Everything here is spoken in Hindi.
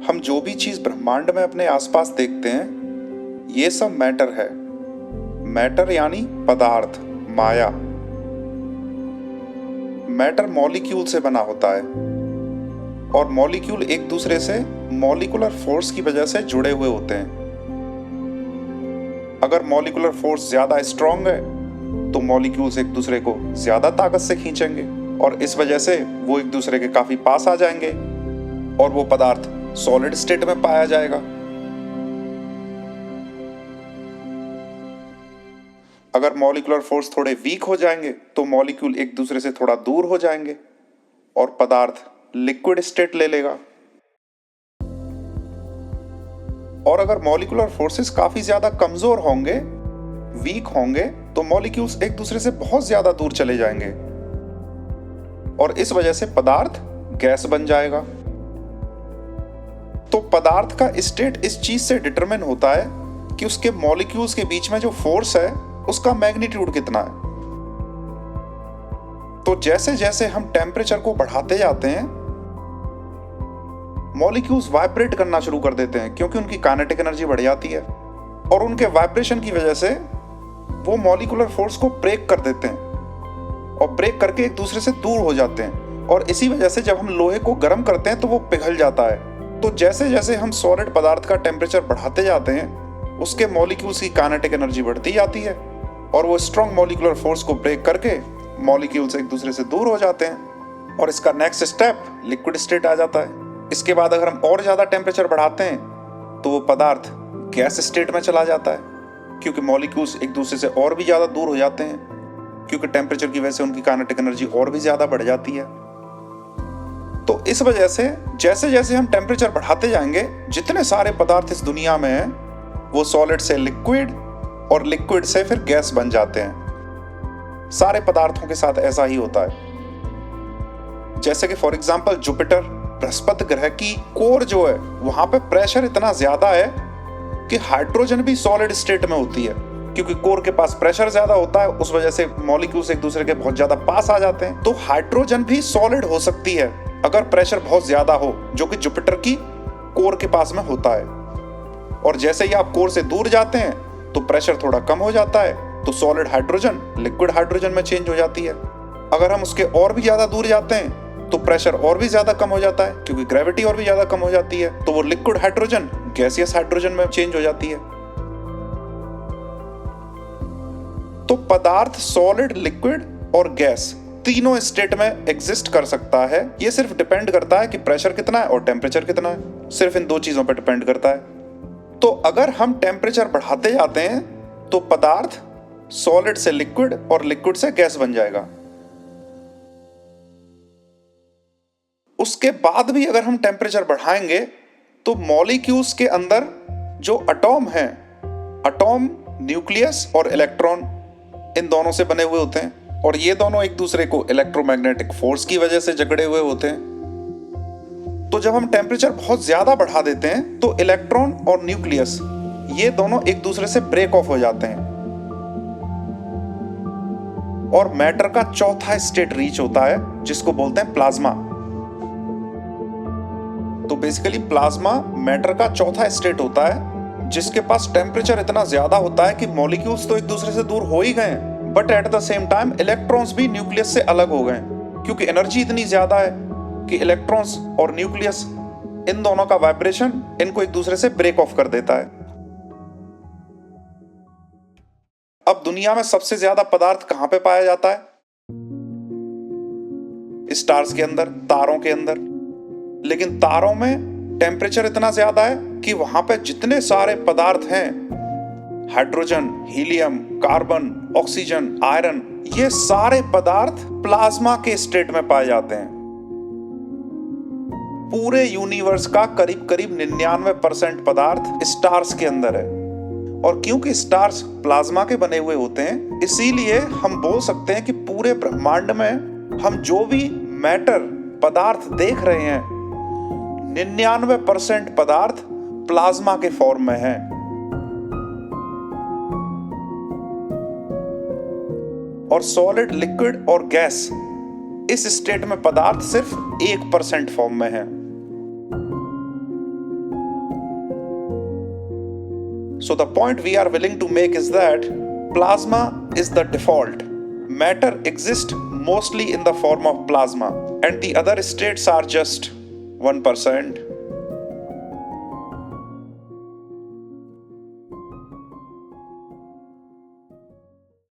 हम जो भी चीज ब्रह्मांड में अपने आसपास देखते हैं ये सब मैटर है। मैटर यानी पदार्थ, माया। मैटर मॉलिक्यूल से बना होता है और मॉलिक्यूल एक दूसरे से मॉलिक्यूलर फोर्स की वजह से जुड़े हुए होते हैं। अगर मॉलिक्यूलर फोर्स ज्यादा स्ट्रांग है तो मॉलिक्यूल्स एक दूसरे को ज्यादा ताकत से खींचेंगे और इस वजह से वो एक दूसरे के काफी पास आ जाएंगे और वो पदार्थ सॉलिड स्टेट में पाया जाएगा। अगर मॉलिक्यूलर फोर्स थोड़े वीक हो जाएंगे तो मॉलिक्यूल एक दूसरे से थोड़ा दूर हो जाएंगे और पदार्थ लिक्विड स्टेट ले लेगा। और अगर मॉलिक्यूलर फोर्सेस काफी ज्यादा कमजोर होंगे, वीक होंगे, तो मॉलिक्यूल्स एक दूसरे से बहुत ज्यादा दूर चले जाएंगे और इस वजह से पदार्थ गैस बन जाएगा। तो पदार्थ का स्टेट इस चीज से डिटरमिन होता है कि उसके मॉलिक्यूल्स के बीच में जो फोर्स है उसका मैग्नीट्यूड कितना है। तो जैसे जैसे हम टेम्परेचर को बढ़ाते जाते हैं मॉलिक्यूल्स वाइब्रेट करना शुरू कर देते हैं क्योंकि उनकी काइनेटिक एनर्जी बढ़ जाती है और उनके वाइब्रेशन की वजह से वो मॉलिक्यूलर फोर्स को ब्रेक कर देते हैं और ब्रेक करके एक दूसरे से दूर हो जाते हैं और इसी वजह से जब हम लोहे को गर्म करते हैं तो वो पिघल जाता है। तो जैसे जैसे हम सॉलिड पदार्थ का टेम्परेचर बढ़ाते जाते हैं उसके मॉलिक्यूल्स की काइनेटिक एनर्जी बढ़ती जाती है और वो स्ट्रॉन्ग मॉलिक्यूलर फोर्स को ब्रेक करके मॉलिक्यूल्स एक दूसरे से दूर हो जाते हैं और इसका नेक्स्ट स्टेप लिक्विड स्टेट आ जाता है। इसके बाद अगर हम और ज्यादा टेम्परेचर बढ़ाते हैं तो वो पदार्थ गैस स्टेट में चला जाता है क्योंकि मॉलिक्यूल्स एक दूसरे से और भी ज्यादा दूर हो जाते हैं क्योंकि टेम्परेचर की वजह से उनकी काइनेटिक एनर्जी और भी ज्यादा बढ़ जाती है। तो इस वजह से जैसे जैसे हम टेम्परेचर बढ़ाते जाएंगे जितने सारे पदार्थ इस दुनिया में हैं वो सॉलिड से लिक्विड और लिक्विड से फिर गैस बन जाते हैं। सारे पदार्थों के साथ ऐसा ही होता है। जैसे कि फॉर एग्जांपल जुपिटर, बृहस्पति ग्रह की कोर जो है वहां पे प्रेशर इतना ज्यादा है कि हाइड्रोजन भी सॉलिड स्टेट में होती है क्योंकि कोर के पास प्रेशर ज्यादा होता है, उस वजह से मॉलिक्यूल्स एक दूसरे के बहुत ज्यादा पास आ जाते हैं। तो हाइड्रोजन भी सॉलिड हो सकती है अगर प्रेशर बहुत ज्यादा हो, जो कि जुपिटर की कोर के पास में होता है। और जैसे ही आप कोर से दूर जाते हैं तो प्रेशर थोड़ा कम हो जाता है तो सॉलिड हाइड्रोजन लिक्विड हाइड्रोजन में चेंज हो जाती है। अगर हम उसके और भी ज्यादा दूर जाते हैं तो प्रेशर और भी ज्यादा कम हो जाता है क्योंकि ग्रेविटी और भी ज्यादा कम हो जाती है तो वो लिक्विड हाइड्रोजन गैसियस हाइड्रोजन में चेंज हो जाती है। तो पदार्थ सॉलिड, लिक्विड और गैस तीनों स्टेट में एग्जिस्ट कर सकता है। ये सिर्फ डिपेंड करता है कि प्रेशर कितना है और टेम्परेचर कितना है, सिर्फ इन दो चीजों पर डिपेंड करता है। तो अगर हम टेम्परेचर बढ़ाते जाते हैं तो पदार्थ सॉलिड से लिक्विड और लिक्विड से गैस बन जाएगा। उसके बाद भी अगर हम टेम्परेचर बढ़ाएंगे तो मॉलिक्यूल्स के अंदर जो एटॉम हैं, एटॉम, न्यूक्लियस और इलेक्ट्रॉन, इन दोनों से बने हुए होते हैं और ये दोनों एक दूसरे को इलेक्ट्रोमैग्नेटिक फोर्स की वजह से जकड़े हुए होते हैं। तो जब हम टेम्परेचर बहुत ज्यादा बढ़ा देते हैं तो इलेक्ट्रॉन और न्यूक्लियस ये दोनों एक दूसरे से ब्रेक ऑफ हो जाते हैं और मैटर का चौथा स्टेट रीच होता है जिसको बोलते हैं प्लाज्मा। तो बेसिकली प्लाज्मा मैटर का चौथा स्टेट होता है जिसके पास टेम्परेचर इतना ज्यादा होता है कि मॉलिक्यूल्स तो एक दूसरे से दूर हो ही गए but at the same time electrons भी न्यूक्लियस से अलग हो गए क्योंकि एनर्जी इतनी ज्यादा है कि इलेक्ट्रॉन्स और न्यूक्लियस इन दोनों का वाइब्रेशन इनको एक दूसरे से ब्रेक ऑफ कर देता है। अब दुनिया में सबसे ज्यादा पदार्थ कहां पे पाया जाता है? स्टार्स के अंदर, तारों के अंदर। लेकिन तारों में टेम्परेचर इतना ज्यादा है कि वहां पे जितने सारे पदार्थ हैं, hydrogen, helium, carbon, oxygen, iron, ये सारे पदार्थ प्लाज्मा के स्टेट में पाए जाते हैं। पूरे यूनिवर्स का करीब करीब 99% पदार्थ स्टार्स के अंदर है और क्योंकि स्टार्स प्लाज्मा के बने हुए होते हैं इसीलिए हम बोल सकते हैं कि पूरे ब्रह्मांड में हम जो भी मैटर पदार्थ देख रहे हैं 99% पदार्थ प्लाज्मा के फॉर्म में है। और सॉलिड, लिक्विड और गैस इस स्टेट में पदार्थ सिर्फ 1% फॉर्म में है। So the point we are willing to make is that plasma is the default. Matter exists mostly in the form of plasma, and the other states are just 1%,